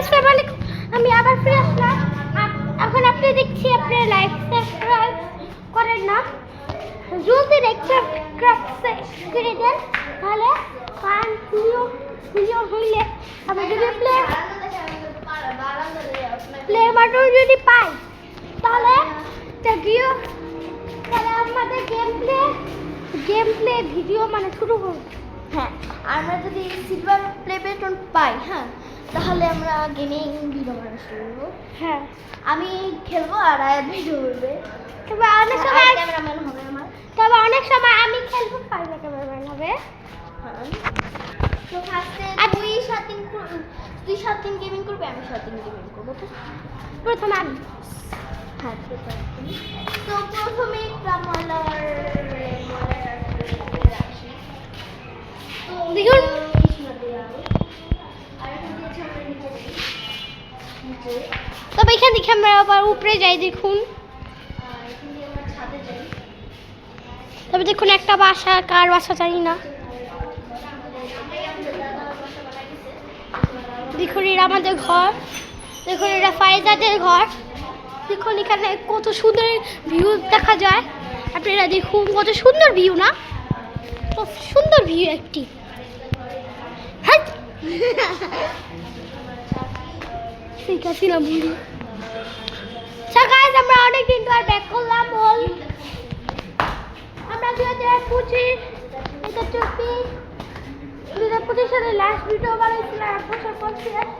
আসসালামু আলাইকুম। আমি আবার ফিরে আসলাম। এখন আপনি দেখছি আপনি লাইক সাবস্ক্রাইব করেন না, জলদি লাইক সাবস্ক্রাইব করে দেন, তাহলে পান ভিডিও হইলে আমি যদি প্লে বাটন যদি পাই তাহলে আমাদের গেম প্লে ভিডিও মানে শুরু করব। হ্যাঁ, আমরা যদি সিলভার প্লে বাটন পাই, হ্যাঁ, তাহলে আমরা গেমিং ভিডিও বানানো শুরু করবো। হ্যাঁ, আমি খেলবো আর আয়াত ভিডিও করবে। তবে অনেক সময় ক্যামেরাম্যান হবে আমার। তবে অনেক সময় আমি খেলবো, পারবে ক্যামেরাম্যান হবে। হ্যাঁ, তো ফার্স্টে তুই 7 দিন গেমিং করবি, আমি 7 দিন গেমিং করবো। তো প্রথমে আমি হ্যাঁ, তো প্রথমে কামালার দেখুন, তবে এখান থেকে আমরা আবার উপরে যাই। দেখুন, তবে দেখুন একটা বাসা, কার বাসা জানি না। দেখুন এটা আমাদের ঘর, দেখুন এটা ফাইজাদের ঘর। দেখুন এখানে কত সুন্দর ভিউ দেখা যায়। আপনারা দেখুন কত সুন্দর ভিউ, না? কত সুন্দর ভিউ একটি। হ্যাঁ, ঠিক আছে না বুঝি। গাইস, আমরা অনেকদিন পর ব্যাক করলাম। আমরা 2025 সালে লাস্ট ভিডিও বানাইছিলাম।